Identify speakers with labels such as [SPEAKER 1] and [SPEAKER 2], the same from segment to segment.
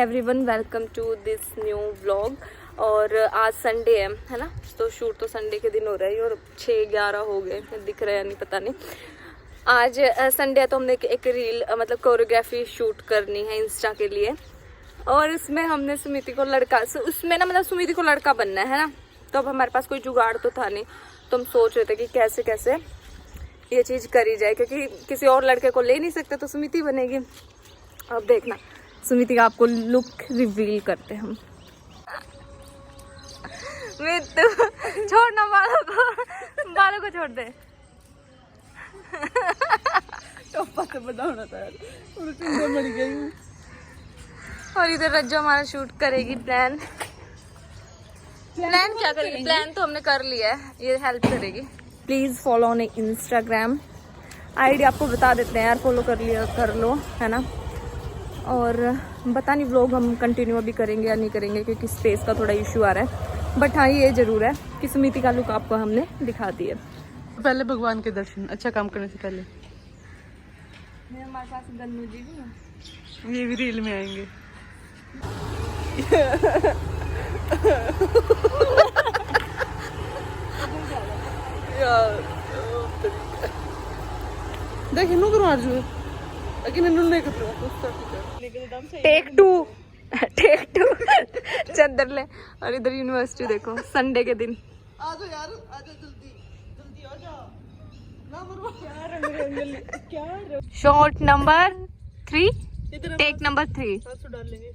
[SPEAKER 1] Everyone welcome to this new vlog. और आज Sunday है ना, तो शूट तो संडे के दिन हो रहा है और 6-11 हो गए, दिख रहा है नहीं पता नहीं। आज संडे है तो हमने एक रील मतलब कोरियोग्राफी शूट करनी है इंस्टा के लिए। और इसमें हमने सुमिति को लड़का, उसमें ना मतलब सुमिति को लड़का बनना है ना, तो अब हमारे पास कोई जुगाड़ तो था नहीं, तो हम सोच रहे थे कि कैसे कैसे ये चीज़ करी जाए, क्योंकि किसी और लड़के को ले नहीं सकते तो सुमिति बनेगी। अब देखना सुमिति का आपको लुक रिवील करते हैं हम। छोड़ना बालों को छोड़ दे।
[SPEAKER 2] टोपा से बढ़ाना था यार, पूरी टिंडे मर गई।
[SPEAKER 1] और इधर रज्जो हमारा शूट करेगी। प्लान क्या करेगी? प्लान तो हमने कर लिया है, ये हेल्प करेगी। Please follow on Instagram, ID आपको बता देते हैं यार, फॉलो कर लो है ना। और पता नहीं व्लॉग हम कंटिन्यू अभी करेंगे या नहीं करेंगे, क्योंकि स्पेस का थोड़ा इशू आ रहा है। बट हाँ ये जरूर है कि सुमिति का लुक आपको हमने दिखा दिया।
[SPEAKER 2] पहले भगवान के दर्शन, अच्छा काम करने से पहले।
[SPEAKER 1] हमारे पास गन्नू जी भी हैं,
[SPEAKER 2] ये भी रील में आएंगे। देखिए नु करो अर्जु, लेकिन इन्होंने नहीं करो।
[SPEAKER 1] टेक टू चंदर ले। और इधर यूनिवर्सिटी देखो, संडे के दिन।
[SPEAKER 2] आ जाओ यार, आ जाओ जल्दी जल्दी आ जाओ ना मरो। क्या
[SPEAKER 1] शॉट नंबर 3, टेक नंबर 3।
[SPEAKER 2] आंसू डाल लेंगे,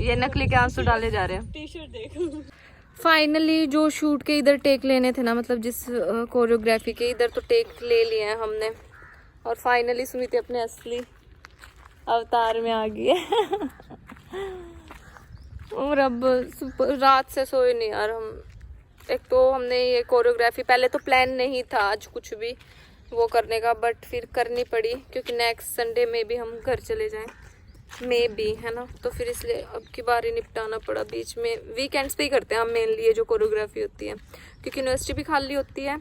[SPEAKER 1] ये नकली के आंसू डाले जा रहे हैं।
[SPEAKER 2] टी-शर्ट देख।
[SPEAKER 1] फाइनली जो शूट के इधर टेक लेने थे ना, मतलब जिस कोरियोग्राफी के इधर तो टेक ले लिए हैं हमने। और फाइनली सुमिति अपने असली अवतार में आ गई है। और अब रात से सोए नहीं यार हम। एक तो हमने ये कोरियोग्राफी, पहले तो प्लान नहीं था आज कुछ भी वो करने का, बट फिर करनी पड़ी क्योंकि नेक्स्ट संडे में भी हम घर चले जाएं, मे भी है ना। तो फिर इसलिए अब की बार ही निपटाना पड़ा। बीच में वीकेंड्स पे ही करते हैं हम मेनली ये जो कोरियोग्राफी होती है, क्योंकि यूनिवर्सिटी भी खाली होती है,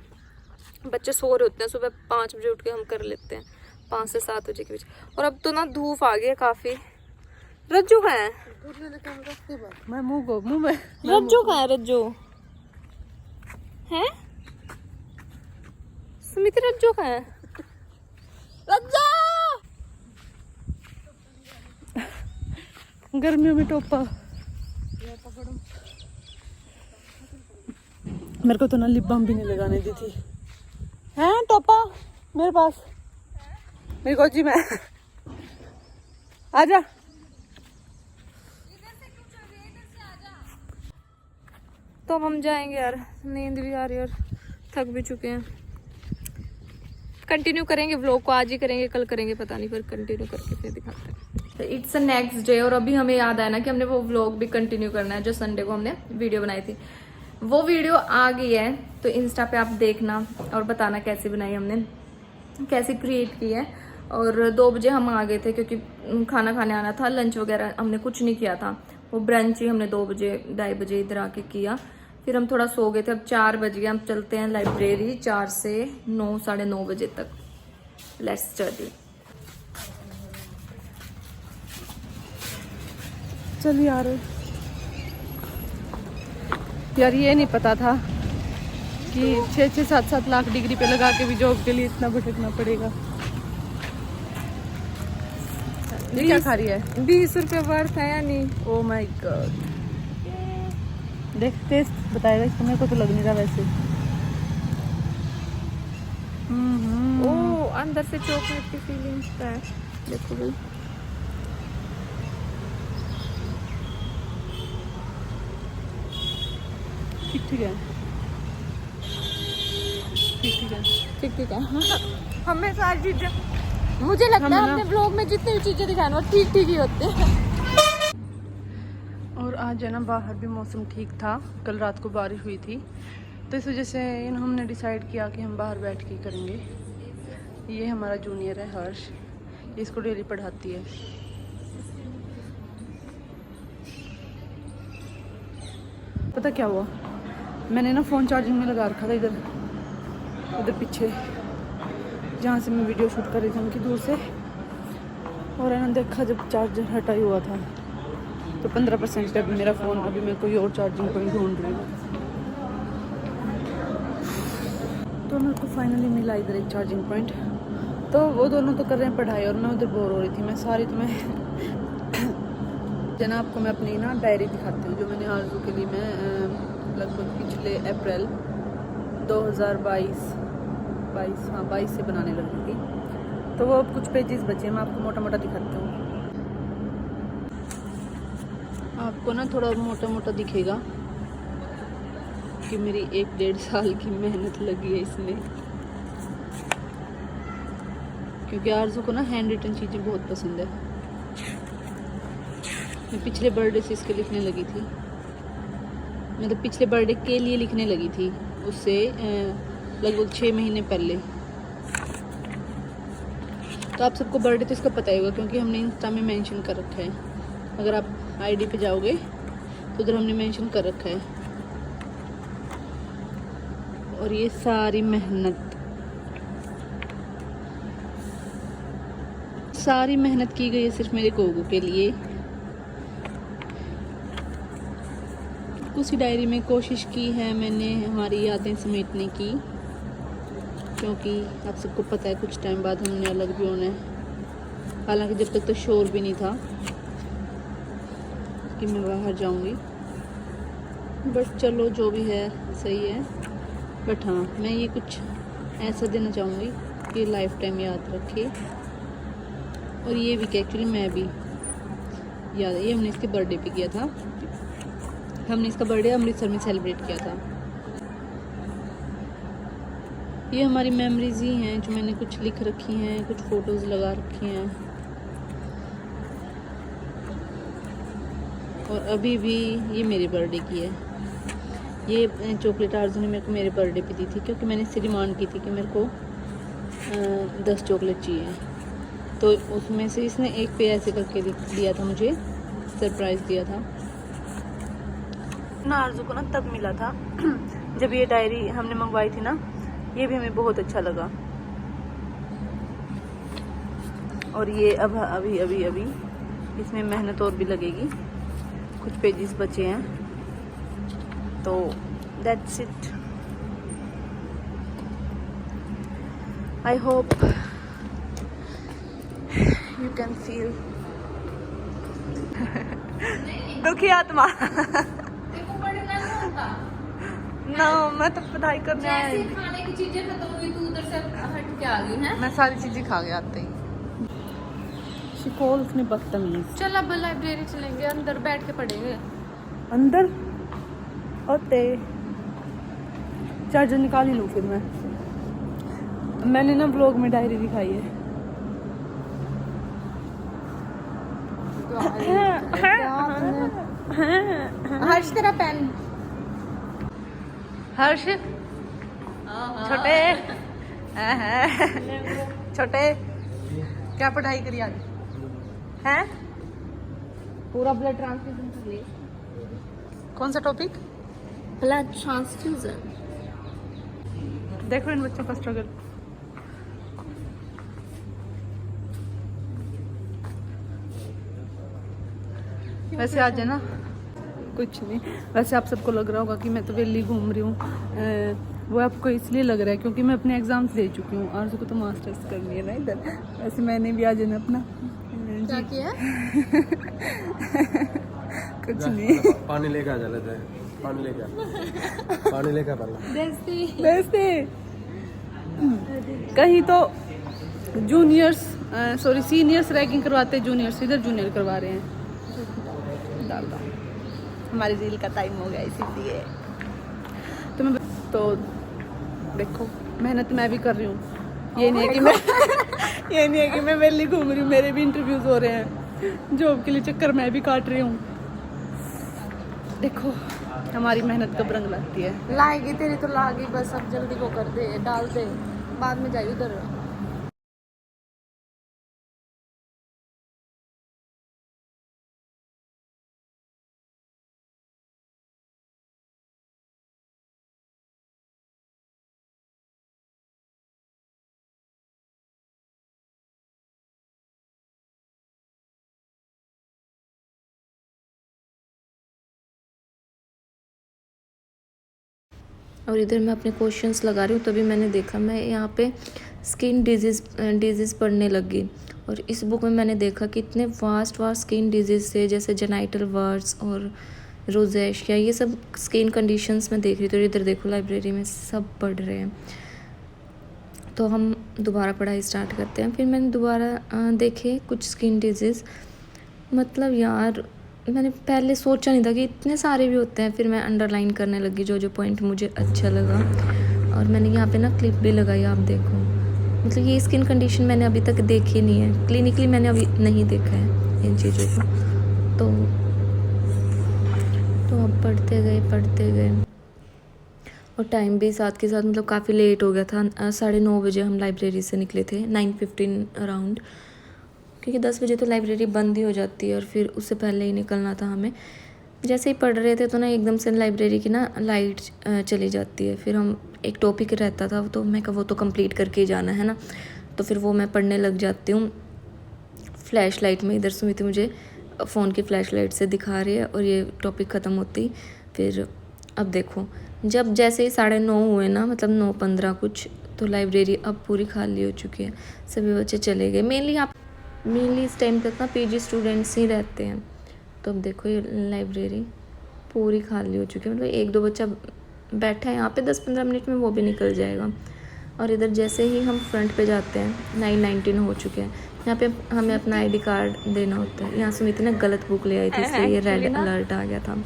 [SPEAKER 1] बच्चे सो रहे होते हैं। सुबह 5 बजे उठ के हम कर लेते हैं, 5 से 7 बजे के बीच। और अब तो ना धूप आ गई है काफी। रज्जू कहाँ है?
[SPEAKER 2] मैं मुंह में
[SPEAKER 1] रज्जू कहाँ है? रज्जू है? सुमिति रज्जू कहाँ है? रज्जू!
[SPEAKER 2] गर्मियों में टोपा मेरे को तो ना लिप बाम भी नहीं लगाने दी थी। है टोपा मेरे पास, मेरी कोची में। आजा
[SPEAKER 1] तो हम जाएंगे यार, नींद भी आ रही है और थक भी चुके हैं। कंटिन्यू करेंगे व्लॉग को, आज ही करेंगे कल करेंगे पता नहीं, पर कंटिन्यू करके फिर दिखाते हैं। इट्स अ नेक्स्ट डे और अभी हमें याद आया ना कि हमने वो व्लॉग भी कंटिन्यू करना है जो संडे को हमने वीडियो बनाई थी। वो वीडियो आ गई है तो इंस्टा पे आप देखना और बताना कैसी बनाई हमने, कैसे क्रिएट की है। और 2 बजे हम आ गए थे क्योंकि खाना खाने आना था। लंच वगैरह हमने कुछ नहीं किया था, वो ब्रंच ही हमने 2 बजे 2:30 बजे इधर आके किया। फिर हम थोड़ा सो गए थे। अब 4 बज गए, हम चलते हैं लाइब्रेरी 4 से 9 साढ़े 9 बजे तक। Let's study.
[SPEAKER 2] चल यार, ये नहीं पता था कि 6-7 लाख डिग्री पे लगा के भी जॉब के लिए इतना भटकना पड़ेगा। ये क्या खा रही है?
[SPEAKER 1] 20 रुपये वर्थ है या नहीं?
[SPEAKER 2] ओ माय गॉड, देख टेस्ट बताएगा इसको, मेरे को तो लग नहीं रहा वैसे।
[SPEAKER 1] ओ अंदर से चॉकलेट की फीलिंग है, देखो भाई।
[SPEAKER 2] ठीक है
[SPEAKER 1] ठीक है। हमें सारी चीजें, मुझे लगता है हमने ब्लॉग में जितनी भी चीजें दिखाई वो ठीक ही होते हैं।
[SPEAKER 2] और आज है ना बाहर भी मौसम ठीक था, कल रात को बारिश हुई थी, तो इस वजह से हमने डिसाइड किया कि हम बाहर बैठ के करेंगे। ये हमारा जूनियर है हर्ष, इसको डेली पढ़ाती है। पता क्या हुआ, मैंने ना फ़ोन चार्जिंग में लगा रखा था इधर उधर पीछे, जहाँ से मैं वीडियो शूट कर रही थी उनकी दूर से। और मैंने देखा जब चार्जर हटा ही हुआ था तो 15% पे अभी मेरा फ़ोन, अभी मैं कोई और चार्जिंग पॉइंट ढूंढ रही हूँ। तो मेरे को फाइनली मिला इधर एक चार्जिंग पॉइंट। तो वो दोनों तो कर रहे हैं पढ़ाई और मैं उधर बोर हो रही थी। मैं सारी तो मैं जना आपको मैं अपनी ना डायरी दिखाती हूँ जो मैंने आरज़ू के लिए मैं लगभग पिछले अप्रैल 2022 22 से बनाने लगी थी। तो वो अब कुछ पेजेस बचे हैं, मैं आपको मोटा मोटा दिखाती हूँ। आपको ना थोड़ा मोटा मोटा दिखेगा कि मेरी 1-1.5 साल की मेहनत लगी है इसमें, क्योंकि आरज़ू को ना हैंड रिटन चीज़ें बहुत पसंद है। मैं पिछले बर्थडे से इसके लिखने लगी थी, मतलब पिछले बर्थडे के लिए लिखने लगी थी, उससे लगभग 6 महीने पहले। तो आप सबको बर्थडे तो इसका पता ही होगा क्योंकि हमने इंस्टा में मेंशन कर रखा है। अगर आप आईडी पे जाओगे तो उधर हमने मेंशन कर रखा है। और ये सारी मेहनत की गई है सिर्फ मेरे गोगू के लिए। उसी डायरी में कोशिश की है मैंने हमारी यादें समेटने की, क्योंकि आप सबको पता है कुछ टाइम बाद हमने अलग भी होना है। हालांकि जब तक तो शोर भी नहीं था कि मैं बाहर जाऊंगी, बट चलो जो भी है सही है। बट हाँ, मैं ये कुछ ऐसा देना चाहूँगी कि लाइफ टाइम याद रखे। और ये भी कि एक्चुअली मैं भी याद है, ये हमने इसके बर्थडे पे किया था। हमने इसका बर्थडे अमृतसर में सेलिब्रेट किया था। ये हमारी मेमोरीज ही हैं जो मैंने कुछ लिख रखी हैं, कुछ फ़ोटोज़ लगा रखी हैं। और अभी भी ये मेरे बर्थडे की है। ये चॉकलेट आरज़ू ने मेरे को मेरे बर्थडे पे दी थी, क्योंकि मैंने इससे डिमांड की थी कि मेरे को 10 चॉकलेट चाहिए। तो उसमें से इसने एक पे ऐसे करके दिया था, मुझे सरप्राइज़ दिया था ना। आरज़ू को ना तब मिला था जब ये डायरी हमने मंगवाई थी ना। ये भी हमें बहुत अच्छा लगा। और ये अब अभी इसमें मेहनत और भी लगेगी, कुछ पेजेस बचे हैं। तो that's it. I hope you can feel दुखी आत्मा। ना मैं तो पढ़ाई करने आई।
[SPEAKER 1] खाने की चीजें खत्म हुई, तू उधर से हट के आ गई है।
[SPEAKER 2] मैं सारी चीजें खा के आते ही। शिकोल उसने बदतमीज।
[SPEAKER 1] चल अब लाइब्रेरी चलेंगे, अंदर बैठ के पढ़ेंगे।
[SPEAKER 2] अंदर होते चार्जर निकाल ही लूँ फिर मैंने ना ब्लॉग में डायरी दिखाई है।
[SPEAKER 1] हर्ष तेरा पेन।
[SPEAKER 2] हर्ष छोटे छोटे क्या पढ़ाई करी आज हैं?
[SPEAKER 1] पूरा ब्लड ट्रांसफ्यूजन कर लिए।
[SPEAKER 2] कौन सा टॉपिक?
[SPEAKER 1] Blood transfusion.
[SPEAKER 2] देखो इन बच्चों का स्ट्रगल। वैसे आज है ना कुछ नहीं। वैसे आप सबको लग रहा होगा कि मैं तो वेली घूम रही हूँ। वो आपको इसलिए लग रहा है क्योंकि मैं अपने एग्जाम्स दे चुकी हूँ। आरज़ू को तो मास्टर्स करनी है ना इधर। वैसे मैंने भी आज है ना अपना
[SPEAKER 1] क्या किया?
[SPEAKER 2] कुछ नहीं।
[SPEAKER 3] पानी लेके आ जाते हैं, पानी लेके
[SPEAKER 2] वैसे कहीं तो जूनियर्स सीनियर्स रैगिंग करवाते, जूनियर्स इधर जूनियर करवा रहे हैं। डाल दो, हमारी रील का टाइम हो गया इसीलिए। तो देखो मेहनत मैं भी कर रही हूँ। ये नहीं है कि मैं वेली घूम रही हूँ। मेरे भी इंटरव्यूज हो रहे हैं, जॉब के लिए चक्कर मैं भी काट रही हूँ। देखो हमारी मेहनत कब रंग लाती है।
[SPEAKER 1] लाएगी तेरी तो लागी, बस अब जल्दी को कर दे, डाल दे, बाद में जाइए उधर। और इधर मैं अपने क्वेश्चंस लगा रही हूँ, तभी मैंने देखा, मैं यहाँ पे स्किन डिजीज़ पढ़ने लगी। और इस बुक में मैंने देखा कि इतने वास्ट स्किन डिजीज़ थे, जैसे जेनाइटल वर्ड्स और रोजेशिया, ये सब स्किन कंडीशंस में देख रही थी। और इधर देखो लाइब्रेरी में सब पढ़ रहे हैं। तो हम दोबारा पढ़ाई स्टार्ट करते हैं। फिर मैंने दोबारा देखे कुछ स्किन डिजीज़, मतलब यार मैंने पहले सोचा नहीं था कि इतने सारे भी होते हैं। फिर मैं अंडरलाइन करने लगी जो पॉइंट मुझे अच्छा लगा, और मैंने यहाँ पे ना क्लिप भी लगाई, आप देखो। मतलब ये स्किन कंडीशन मैंने अभी तक देखी नहीं है, क्लिनिकली मैंने अभी नहीं देखा है इन चीज़ों को। तो अब पढ़ते गए और टाइम भी साथ के साथ मतलब काफ़ी लेट हो गया था। 9:30 बजे हम लाइब्रेरी से निकले थे, 9:15 अराउंड, क्योंकि 10 बजे तो लाइब्रेरी बंद ही हो जाती है और फिर उससे पहले ही निकलना था हमें। जैसे ही पढ़ रहे थे तो ना एकदम से लाइब्रेरी की ना लाइट चली जाती है। फिर हम एक टॉपिक रहता था, तो मैं कहा वो तो कंप्लीट करके ही जाना है ना, तो फिर वो मैं पढ़ने लग जाती हूँ फ्लैश लाइट में। इधर सुमिति मुझे फ़ोन की फ्लैश लाइट से दिखा रही है, और ये टॉपिक ख़त्म होती फिर अब देखो, जब जैसे ही 9:30 हुए ना, मतलब 9:15 कुछ, तो लाइब्रेरी अब पूरी खाली हो चुकी है, सभी बच्चे चले गए। मेनली इस टाइम तक ना पीजी स्टूडेंट्स ही रहते हैं। तो अब देखो ये लाइब्रेरी पूरी खाली हो चुकी है, मतलब 1-2 बच्चा बैठा है यहाँ पे, 10-15 मिनट में वो भी निकल जाएगा। और इधर जैसे ही हम फ्रंट पे जाते हैं, 9:19 हो चुके हैं। यहाँ पे हमें अपना ID कार्ड देना होता है। यहाँ सुमित ने गलत बुक ले आई थी, इसलिए ये रेड अलर्ट आ गया था।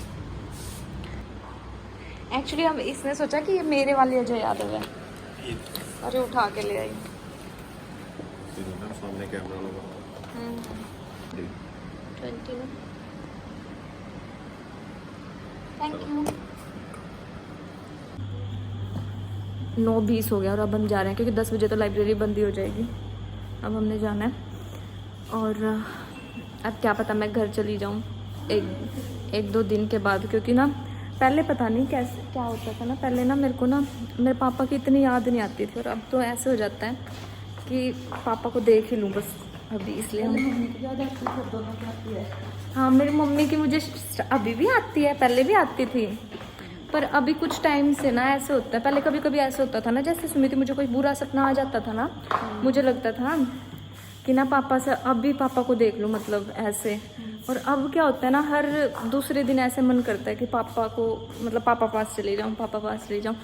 [SPEAKER 1] एक्चुअली हम इसने सोचा कि ये मेरे वाली अजय यादव है, अरे उठा के ले आई।
[SPEAKER 3] सामने कैमरा लगा।
[SPEAKER 1] 20 थैंक यू। 9:20 हो गया और अब हम जा रहे हैं, क्योंकि 10 बजे तो लाइब्रेरी बंद ही हो जाएगी। अब हमने जाना है, और अब क्या पता मैं घर चली जाऊँ एक दो दिन के बाद, क्योंकि ना पहले पता नहीं कैसे क्या होता था ना, पहले ना मेरे को ना मेरे पापा की इतनी याद नहीं आती थी, और अब तो ऐसे हो जाता है कि पापा को देख ही लूँ बस अभी, इसलिए हाँ मेरी मम्मी की मुझे अभी भी आती है, पहले भी आती थी, पर अभी कुछ टाइम से ना ऐसे होता है। पहले कभी कभी ऐसे होता था ना, जैसे सुमिति मुझे कोई बुरा सपना आ जाता था ना, मुझे लगता था कि ना पापा से अभी पापा को देख लूँ, मतलब ऐसे। और अब क्या होता है ना, हर दूसरे दिन ऐसे मन करता है कि पापा को, मतलब पापा पास चले जाऊँ, पापा पास चले जाऊँ।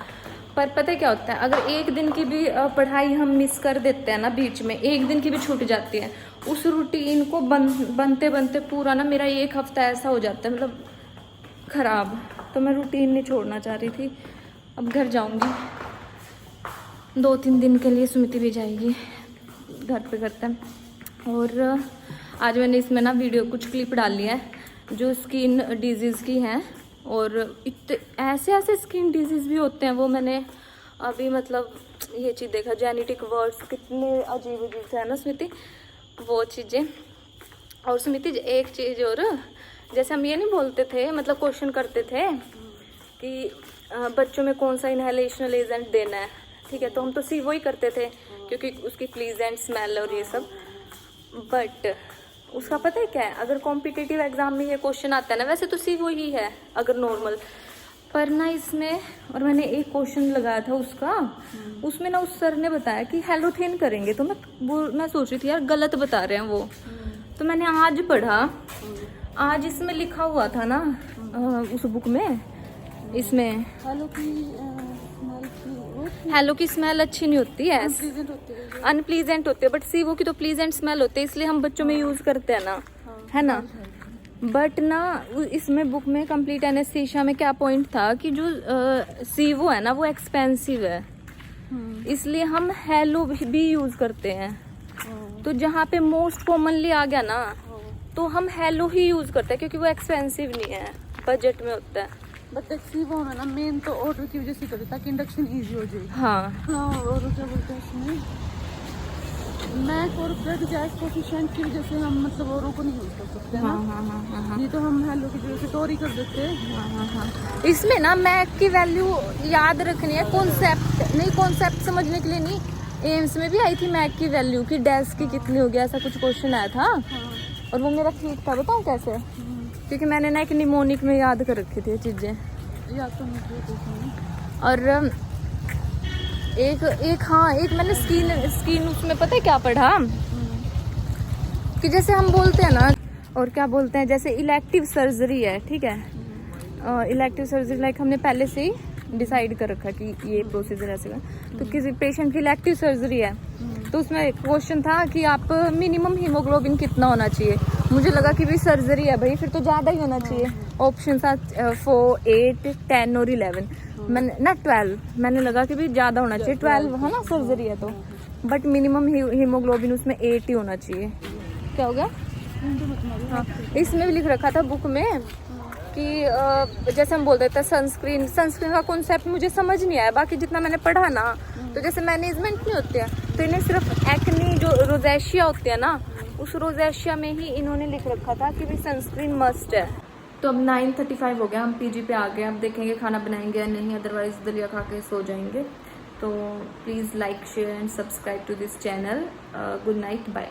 [SPEAKER 1] पर पता है क्या होता है, अगर एक दिन की भी पढ़ाई हम मिस कर देते हैं ना, बीच में एक दिन की भी छूट जाती है, उस रूटीन को बनते बनते पूरा ना मेरा 1 हफ्ता ऐसा हो जाता है, मतलब ख़राब। तो मैं रूटीन नहीं छोड़ना चाह रही थी। अब घर जाऊंगी 2-3 दिन के लिए, सुमिति भी जाएगी, घर पे करते हैं। और आज मैंने इसमें ना वीडियो कुछ क्लिप डाली है जो स्किन डिजीज़ की हैं, और इतने ऐसे स्किन डिजीज़ भी होते हैं, वो मैंने अभी मतलब ये चीज़ देखा, जेनेटिक वर्ड्स कितने अजीब अजीब से है ना सुमिति, वो चीज़ें। और सुमिति एक चीज़ और, जैसे हम ये नहीं बोलते थे, मतलब क्वेश्चन करते थे कि बच्चों में कौन सा इनहेलेशनल एजेंट देना है, ठीक है, तो हम तो वो ही करते थे क्योंकि उसकी प्लीजेंट स्मेल और ये सब। बट उसका पता है क्या है, अगर कॉम्पिटिटिव एग्जाम में ये क्वेश्चन आता है ना, वैसे तो वो ही है अगर नॉर्मल, पर ना इसमें, और मैंने एक क्वेश्चन लगाया था उसका, उसमें ना उस सर ने बताया कि हेलोथेन करेंगे, तो मैं सोच रही थी यार गलत बता रहे हैं वो। तो मैंने आज पढ़ा, आज इसमें लिखा हुआ था ना उस बुक में, इसमें हेलो की स्मेल अच्छी नहीं होती है, अनप्लीजेंट होती है, बट सीवो की तो प्लीजेंट स्मेल होती है, इसलिए हम बच्चों में यूज करते हैं ना, है ना। बट ना इसमें बुक में कंप्लीट एनेस्थीसिया में क्या पॉइंट था कि जो सीवो है ना वो एक्सपेंसिव है, इसलिए हम हेलो भी यूज करते हैं। तो जहाँ पे मोस्ट कॉमनली आ गया ना, तो हम हेलो ही यूज करते हैं, क्योंकि वो एक्सपेंसिव नहीं है, बजट में होता है।
[SPEAKER 2] बट सीवो है ना मेन तो ऑर्डर की वजह से करते ताकि इंडक्शन इजी हो जाए।
[SPEAKER 1] हाँ
[SPEAKER 2] और क्या बोलते हैं इसमें, मैक और ब्लड गैस कोफिशिएंट की वजह से हम मतलब औरों को नहीं यूज कर सकते ना।
[SPEAKER 1] हाँ।
[SPEAKER 2] नहीं तो हम हेलो की वजह से टोरी कर देते हैं।
[SPEAKER 1] हाँ। इसमें ना मैक की वैल्यू याद रखनी है, कॉन्सेप्ट समझने के लिए नहीं। एम्स में भी आई थी मैक की वैल्यू की डैश की कितनी हो गया, ऐसा कुछ क्वेश्चन आया था। और वो मेरा ठीक था, बताऊँ कैसे, क्योंकि मैंने ना एक निमोनिक में याद कर रखी थी चीज़ें।
[SPEAKER 2] याद तो नहीं।
[SPEAKER 1] और एक मैंने स्किन उसमें पता है क्या पढ़ा कि जैसे हम बोलते हैं ना, और क्या बोलते हैं, जैसे इलेक्टिव सर्जरी है, ठीक है, इलेक्टिव सर्जरी लाइक हमने पहले से ही डिसाइड कर रखा कि ये प्रोसीजर ऐसे का, तो किसी पेशेंट की इलेक्टिव सर्जरी है तो उसमें एक क्वेश्चन था कि आप मिनिमम हीमोग्लोबिन कितना होना चाहिए। मुझे लगा कि भाई सर्जरी है भाई फिर तो ज़्यादा ही होना चाहिए। ऑप्शन था 4, 8, 10 और 11, मैंने ना 12, मैंने लगा कि भाई ज़्यादा होना चाहिए, 12 है ना सर्जरी है तो, बट मिनिमम हीमोग्लोबिन उसमें 8 ही होना चाहिए। क्या हो गया? हाँ, इसमें भी लिख रखा था बुक में कि जैसे हम बोल देते हैं सनस्क्रीन का कॉन्सेप्ट मुझे समझ नहीं आया, बाकी जितना मैंने पढ़ा ना, तो जैसे मैनेजमेंट नहीं होते हैं तो इन्हें सिर्फ एक्नी जो रोजेशिया होते हैं ना, उस रोजेशिया में ही इन्होंने लिख रखा था कि भाई सनस्क्रीन मस्ट है। तो अब 9:35 हो गया, हम पीजी पे आ गए, अब देखेंगे खाना बनाएंगे या नहीं, अदरवाइज दलिया खा के सो जाएंगे। तो please like share and subscribe to this channel. Good night, bye.